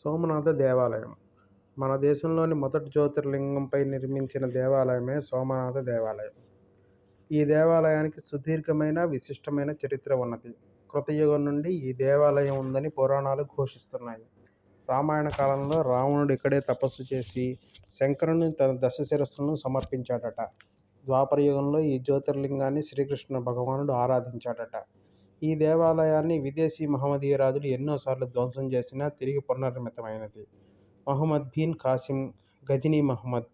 సోమనాథ దేవాలయం మన దేశంలోని మొదటి జ్యోతిర్లింగంపై నిర్మించిన దేవాలయమే సోమనాథ దేవాలయం. ఈ దేవాలయానికి సుదీర్ఘమైన, విశిష్టమైన చరిత్ర ఉన్నది. కృతయుగం నుండి ఈ దేవాలయం ఉందని పురాణాలు ఘోషిస్తున్నాయి. రామాయణ కాలంలో రావణుడు ఇక్కడే తపస్సు చేసి శంకరుని తన దశ శిరస్సులను సమర్పించాడట. ద్వాపర యుగంలో ఈ జ్యోతిర్లింగాన్ని శ్రీకృష్ణ భగవానుడు ఆరాధించాడట. ఈ దేవాలయాన్ని విదేశీ మహమ్మదీయ రాజులు ఎన్నోసార్లు ధ్వంసం చేసినా తిరిగి పునర్నిర్మితమైనది. మహమ్మద్ బిన్ కాసిం, గజనీ మహమ్మద్,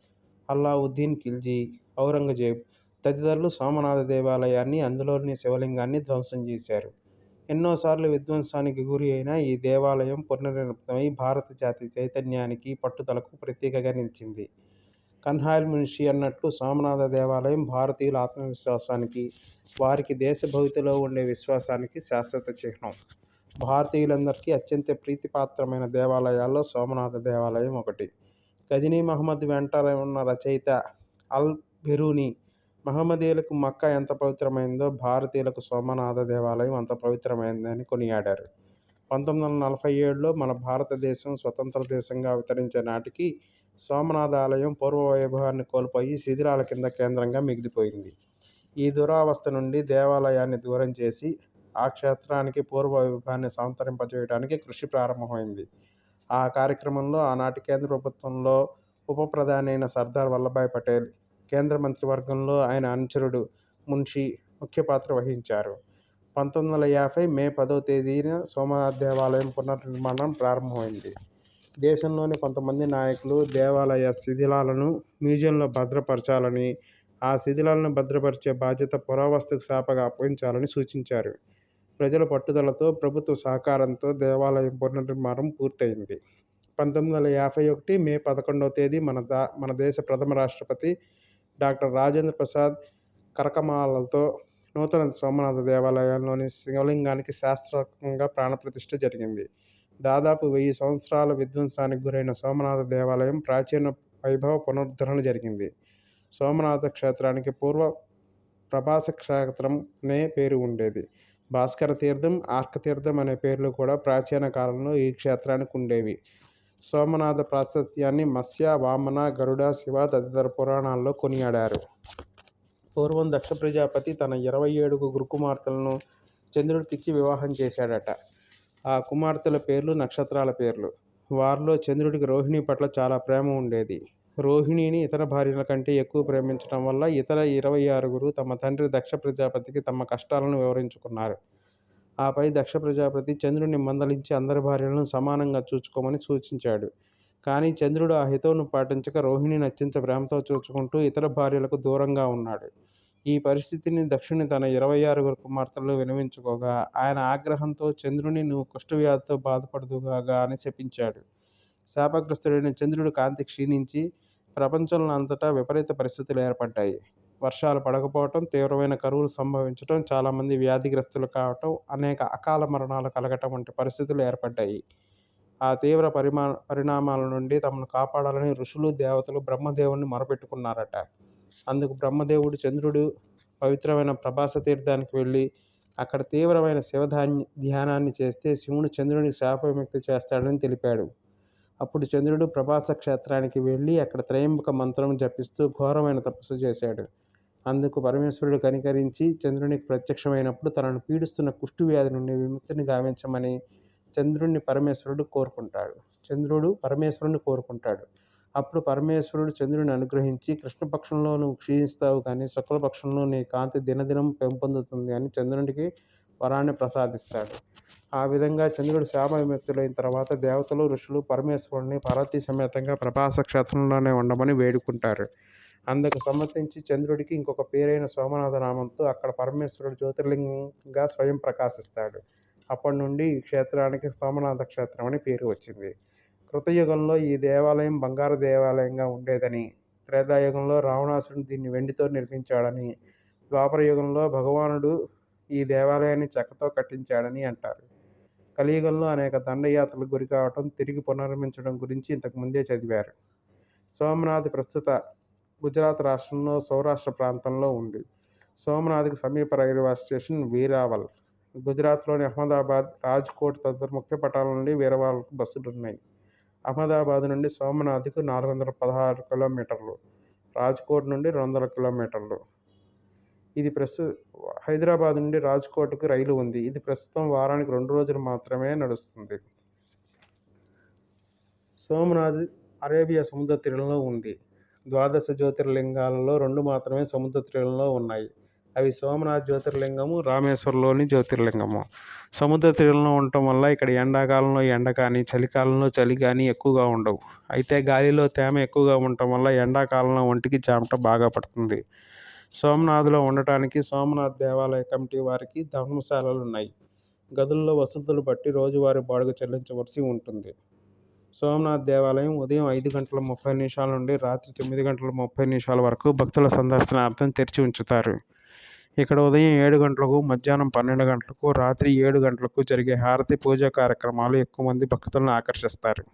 అల్లావుద్దీన్ ఖిల్జీ, ఔరంగజేబ్ తదితరులు సోమనాథ దేవాలయాన్ని, అందులోని శివలింగాన్ని ధ్వంసం చేశారు. ఎన్నోసార్లు విధ్వంసానికి గురి అయిన ఈ దేవాలయం పునర్నిర్మితమై భారత జాతి చైతన్యానికి, పట్టుదలకు ప్రతీకగా నిలిచింది. కన్హాయ్ మున్షి అన్నట్లు సోమనాథ దేవాలయం భారతీయుల ఆత్మవిశ్వాసానికి, వారికి దేశ భవితిలో ఉండే విశ్వాసానికి శాశ్వత చిహ్నం. భారతీయులందరికీ అత్యంత ప్రీతిపాత్రమైన దేవాలయాల్లో సోమనాథ దేవాలయం ఒకటి. గజనీ మహమ్మద్ వెంట ఉన్న రచయిత అల్ బెరూని మహమ్మదీయులకు మక్కా ఎంత పవిత్రమైందో భారతీయులకు సోమనాథ దేవాలయం అంత పవిత్రమైందని కొనియాడారు. 1947లో మన భారతదేశం స్వతంత్ర దేశంగా అవతరించే నాటికి సోమనాథ ఆలయం పూర్వ వైభవాన్ని కోల్పోయి శిథిలాల కింద కేంద్రంగా మిగిలిపోయింది. ఈ దురావస్థ నుండి దేవాలయాన్ని దూరం చేసి ఆ క్షేత్రానికి పూర్వ వైభవాన్ని సంతరింపజేయడానికి కృషి ప్రారంభమైంది. ఆ కార్యక్రమంలో ఆనాటి కేంద్ర ప్రభుత్వంలో ఉప ప్రధాని అయిన సర్దార్ వల్లభాయ్ పటేల్, కేంద్ర మంత్రివర్గంలో ఆయన అనుచరుడు మున్షి ముఖ్య పాత్ర వహించారు. 1950 మే 10వ తేదీన సోమనాథ దేవాలయం పునర్నిర్మాణం ప్రారంభమైంది. దేశంలోని కొంతమంది నాయకులు దేవాలయ శిథిలాలను మ్యూజియంలో భద్రపరచాలని, ఆ శిథిలాలను భద్రపరిచే బాధ్యత పురావస్తు శాఖకు అప్పగించాలని సూచించారు. ప్రజల పట్టుదలతో, ప్రభుత్వ సహకారంతో దేవాలయం పునర్నిర్మాణం పూర్తయింది. 1951 మే 11వ తేదీ మన దేశ ప్రథమ రాష్ట్రపతి డాక్టర్ రాజేంద్ర ప్రసాద్ కరకమలాలతో నూతన సోమనాథ దేవాలయంలోని శివలింగానికి శాస్త్రోక్తంగా ప్రాణప్రతిష్ఠ జరిగింది. దాదాపు 1000 సంవత్సరాల విధ్వంసానికి గురైన సోమనాథ దేవాలయం ప్రాచీన వైభవ పునరుద్ధరణ జరిగింది. సోమనాథ క్షేత్రానికి పూర్వ ప్రభాస క్షేత్రం అనే పేరు ఉండేది. భాస్కర తీర్థం, ఆర్క తీర్థం అనే పేర్లు కూడా ప్రాచీన కాలంలో ఈ క్షేత్రానికి ఉండేవి. సోమనాథ ప్రాశస్త్యాన్ని మత్స్య, వామన, గరుడ, శివ తదితర పురాణాల్లో కొనియాడారు. పూర్వం దక్ష ప్రజాపతి తన 27 గురుకుమార్తెలను చంద్రుడికిచ్చి వివాహం చేశాడట. ఆ కుమార్తెల పేర్లు నక్షత్రాల పేర్లు. వారిలో చంద్రుడికి రోహిణి పట్ల చాలా ప్రేమ ఉండేది. రోహిణిని ఇతర భార్యల కంటే ఎక్కువ ప్రేమించడం వల్ల ఇతర 26 తమ తండ్రి దక్ష ప్రజాపతికి తమ కష్టాలను వివరించుకున్నారు. ఆపై దక్ష ప్రజాపతి చంద్రుడిని మందలించి అందరి భార్యలను సమానంగా చూచుకోమని సూచించాడు. కానీ చంద్రుడు ఆ హితవును పాటించక రోహిణిని అత్యంత ప్రేమతో చూచుకుంటూ ఇతర భార్యలకు దూరంగా ఉన్నాడు. ఈ పరిస్థితిని దక్షుని తన 26 కుమార్తెలు విన్నవించుకోగా ఆయన ఆగ్రహంతో చంద్రుని, నువ్వు కుష్ఠవ్యాధితో బాధపడుదువుగాక అని శపించాడు. శాపగ్రస్తుడైన చంద్రుడి కాంతి క్షీణించి ప్రపంచంలో అంతటా విపరీత పరిస్థితులు ఏర్పడ్డాయి. వర్షాలు పడకపోవటం, తీవ్రమైన కరువులు సంభవించటం, చాలామంది వ్యాధిగ్రస్తులు కావటం, అనేక అకాల మరణాలు కలగటం వంటి పరిస్థితులు ఏర్పడ్డాయి. ఆ తీవ్ర పరిణామాల నుండి తమను కాపాడాలని ఋషులు, దేవతలు బ్రహ్మదేవుని మొరపెట్టుకున్నారట. అందుకు బ్రహ్మదేవుడు చంద్రుడు పవిత్రమైన ప్రభాస తీర్థానికి వెళ్ళి అక్కడ తీవ్రమైన ధ్యానాన్ని చేస్తే శివుడు చంద్రునికి శాప విముక్తి చేస్తాడని తెలిపాడు. అప్పుడు చంద్రుడు ప్రభాస క్షేత్రానికి వెళ్ళి అక్కడ త్రయంబక మంత్రం జపిస్తూ ఘోరమైన తపస్సు చేశాడు. అందుకు పరమేశ్వరుడు కనికరించి చంద్రునికి ప్రత్యక్షమైనప్పుడు తనను పీడిస్తున్న కుష్టు వ్యాధి నుండి విముక్తిని గావించమని చంద్రుడిని పరమేశ్వరుని కోరుకుంటాడు. అప్పుడు పరమేశ్వరుడు చంద్రుని అనుగ్రహించి కృష్ణపక్షంలో నువ్వు క్షీణిస్తావు కానీ శుక్లపక్షంలో నీ కాంతి దినదినం పెంపొందుతుంది అని చంద్రునికి వరాన్ని ప్రసాదిస్తాడు. ఆ విధంగా చంద్రుడు శాప విముక్తులైన తర్వాత దేవతలు, ఋషులు పరమేశ్వరుని పార్వతీ సమేతంగా ప్రభాస క్షేత్రంలోనే ఉండమని వేడుకుంటారు. అందుకు సమ్మతించి చంద్రుడికి ఇంకొక పేరైన సోమనాథ నామంతో అక్కడ పరమేశ్వరుడు జ్యోతిర్లింగంగా స్వయం ప్రకాశిస్తాడు. అప్పటి నుండి ఈ క్షేత్రానికి సోమనాథ క్షేత్రం అని పేరు వచ్చింది. కృతయుగంలో ఈ దేవాలయం బంగారు దేవాలయంగా ఉండేదని, త్రేతాయుగంలో రావణాసురుడు దీన్ని వెండితో నిర్మించాడని, ద్వాపర యుగంలో భగవానుడు ఈ దేవాలయాన్ని చెక్కతో కట్టించాడని అంటారు. కలియుగంలో అనేక దండయాత్రలకు గురి కావటం, తిరిగి పునర్నిర్మించడం గురించి ఇంతకు ముందే చదివారు. సోమనాథ్ ప్రస్తుత గుజరాత్ రాష్ట్రంలో సౌరాష్ట్ర ప్రాంతంలో ఉంది. సోమనాథ్కి సమీప రైల్వే స్టేషన్ వీరావల్. గుజరాత్లోని అహ్మదాబాద్, రాజ్కోట్ తదితర ముఖ్య పట్టణాల నుండి వీరావల్కు బస్సులున్నాయి. అహ్మదాబాద్ నుండి సోమనాథ్కు 416 కిలోమీటర్లు, రాజ్కోట్ నుండి 200 కిలోమీటర్లు. హైదరాబాద్ నుండి రాజ్కోట్కు రైలు ఉంది. ఇది ప్రస్తుతం వారానికి 2 రోజులు మాత్రమే నడుస్తుంది. సోమనాథ్ అరేబియా సముద్ర తీరంలో ఉంది. ద్వాదశ జ్యోతిర్లింగాలలో 2 మాత్రమే సముద్ర తీరంలో ఉన్నాయి. అవి సోమనాథ్ జ్యోతిర్లింగము, రామేశ్వర్లోని జ్యోతిర్లింగము. సముద్ర తీరంలో ఉండటం వల్ల ఇక్కడ ఎండాకాలంలో ఎండ కానీ, చలికాలంలో చలి కానీ ఎక్కువగా ఉండవు. అయితే గాలిలో తేమ ఎక్కువగా ఉండటం వల్ల ఎండాకాలంలో ఒంటికి చెమట బాగా పడుతుంది. సోమనాథ్లో ఉండటానికి సోమనాథ్ దేవాలయ కమిటీ వారికి ధర్మశాలలు ఉన్నాయి. గదుల్లో వసతులు బట్టి రోజువారీ బాడుగ చెల్లించవలసి ఉంటుంది. సోమనాథ్ దేవాలయం ఉదయం 5:30 నుండి రాత్రి 9:30 వరకు భక్తుల సందర్శనార్థం తెరిచి ఉంచుతారు. ఇక్కడ ఉదయం 7 గంటలకు, మధ్యాహ్నం 12 గంటలకు, రాత్రి 7 గంటలకు జరిగే హారతి పూజా కార్యక్రమాలు ఎక్కువ మంది భక్తులను ఆకర్షిస్తారు.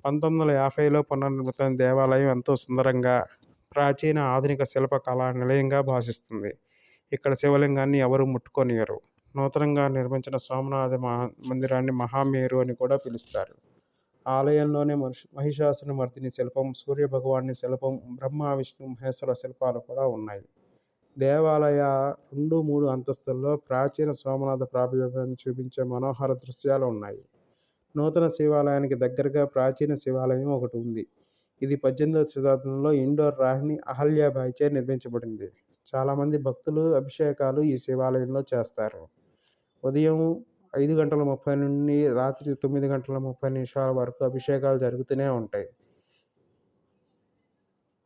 1950లో పునర్నిర్మితమైన దేవాలయం ఎంతో సుందరంగా, ప్రాచీన ఆధునిక శిల్ప కళా నిలయంగా భాసిస్తుంది. ఇక్కడ శివలింగాన్ని ఎవరూ ముట్టుకోనియరు. నూతనంగా నిర్మించిన సోమనాథ మందిరాన్ని మహామేరు అని కూడా పిలుస్తారు. ఆలయంలోనే మహిషాసురమర్దిని శిల్పం, సూర్యభగవానుని శిల్పం, బ్రహ్మ, విష్ణు, మహేశ్వర శిల్పాలు కూడా ఉన్నాయి. దేవాలయ 2, 3 అంతస్తుల్లో ప్రాచీన సోమనాథ ప్రాభవాన్ని చూపించే మనోహర దృశ్యాలు ఉన్నాయి. నూతన శివాలయానికి దగ్గరగా ప్రాచీన శివాలయం ఒకటి ఉంది. ఇది 18వ శతాబ్దంలో ఇండోర్ రాణి అహల్యాబాయిచే నిర్మించబడింది. చాలామంది భక్తులు అభిషేకాలు ఈ శివాలయంలో చేస్తారు. ఉదయం 5:30 నుండి రాత్రి 9:30 వరకు అభిషేకాలు జరుగుతూనే ఉంటాయి.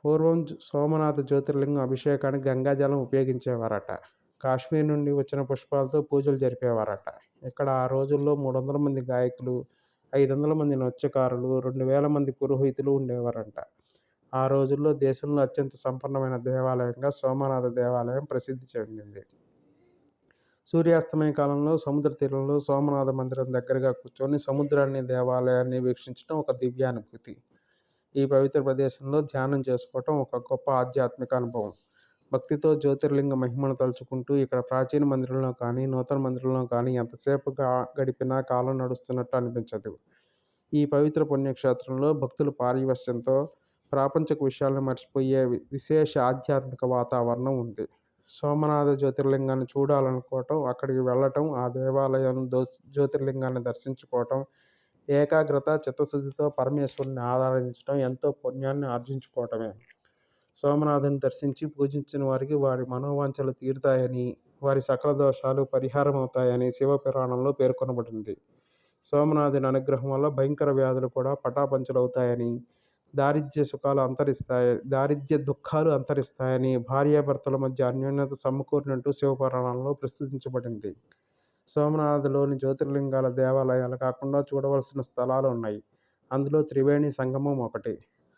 పూర్వం సోమనాథ జ్యోతిర్లింగం అభిషేకానికి గంగాజలం ఉపయోగించేవారట. కాశ్మీర్ నుండి వచ్చిన పుష్పాలతో పూజలు జరిపేవారట. ఇక్కడ ఆ రోజుల్లో 300 మంది గాయకులు, 500 మంది నృత్యకారులు, 2000 మంది పురోహితులు ఉండేవారంట. ఆ రోజుల్లో దేశంలో అత్యంత సంపన్నమైన దేవాలయంగా సోమనాథ దేవాలయం ప్రసిద్ధి చెందింది. సూర్యాస్తమయ కాలంలో సముద్ర తీరంలో సోమనాథ మందిరం దగ్గరగా కూర్చొని సముద్రాన్ని, దేవాలయాన్ని వీక్షించడం ఒక దివ్యానుభూతి. ఈ పవిత్ర ప్రదేశంలో ధ్యానం చేసుకోవటం ఒక గొప్ప ఆధ్యాత్మిక అనుభవం. భక్తితో జ్యోతిర్లింగ మహిమను తలుచుకుంటూ ఇక్కడ ప్రాచీన మందిరంలో కానీ, నూతన మందిరంలో కానీ ఎంతసేపు గడిపినా కాలం నడుస్తున్నట్టు అనిపించదు. ఈ పవిత్ర పుణ్యక్షేత్రంలో భక్తులు పారవశ్యంతో ప్రాపంచిక విషయాలను మర్చిపోయే విశేష ఆధ్యాత్మిక వాతావరణం ఉంది. సోమనాథ జ్యోతిర్లింగాన్ని చూడాలనుకోవటం, అక్కడికి వెళ్ళటం, ఆ దేవాలయం జ్యోతిర్లింగాన్ని దర్శించుకోవటం, ఏకాగ్రత, చిత్తశుద్ధితో పరమేశ్వరుని ఆరాధించడం, ఎంతో పుణ్యాన్ని ఆర్జించుకోవటమే. సోమనాథుని దర్శించి పూజించిన వారికి వారి మనోవాంఛలు తీరుతాయని, వారి సకల దోషాలు పరిహారం అవుతాయని శివపురాణంలో పేర్కొనబడింది. సోమనాథుని అనుగ్రహం వల్ల భయంకర వ్యాధులు కూడా పటాపంచలవుతాయని, దారిద్ర్య దుఃఖాలు అంతరిస్తాయని, భార్యాభర్తల మధ్య అన్యోన్యత సమకూరినట్టు శివపురాణంలో ప్రస్తుతించబడింది. సోమనాథ్లోని జ్యోతిర్లింగాల దేవాలయాలు కాకుండా చూడవలసిన స్థలాలు ఉన్నాయి. అందులో త్రివేణి సంగమం ఒకటి.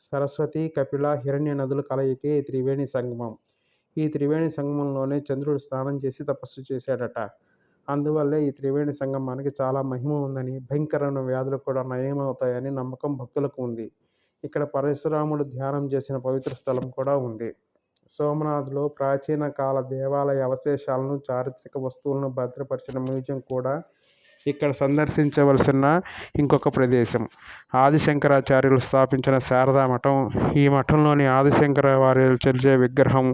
సరస్వతి, కపిల, హిరణ్య నదుల కలయికే ఈ త్రివేణి సంగమం. ఈ త్రివేణి సంగమంలోనే చంద్రుడు స్నానం చేసి తపస్సు చేశాడట. అందువల్లే ఈ త్రివేణి సంగమానికి చాలా మహిమ ఉందని, భయంకరమైన వ్యాధులు కూడా నయమవుతాయని నమ్మకం భక్తులకు ఉంది. ఇక్కడ పరశురాముడు ధ్యానం చేసిన పవిత్ర స్థలం కూడా ఉంది. సోమనాథ్లో ప్రాచీన కాల దేవాలయ అవశేషాలను, చారిత్రక వస్తువులను భద్రపరిచిన మ్యూజియం కూడా ఇక్కడ సందర్శించవలసిన ఇంకొక ప్రదేశం. ఆదిశంకరాచార్యులు స్థాపించిన శారదా మఠం. ఈ మఠంలోని ఆదిశంకర వారి చెల్చే విగ్రహం,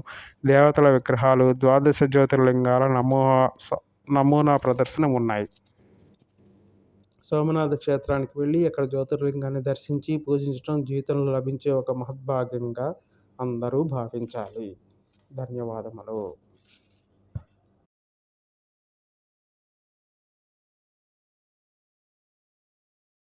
దేవతల విగ్రహాలు, ద్వాదశ జ్యోతిర్లింగాల నమూనా ప్రదర్శన ఉన్నాయి. సోమనాథ క్షేత్రానికి వెళ్ళి అక్కడ జ్యోతిర్లింగాన్ని దర్శించి పూజించడం జీవితంలో లభించే ఒక మహద్భాగ్యంగా అందరూ భావించాలి. ధన్యవాదములు.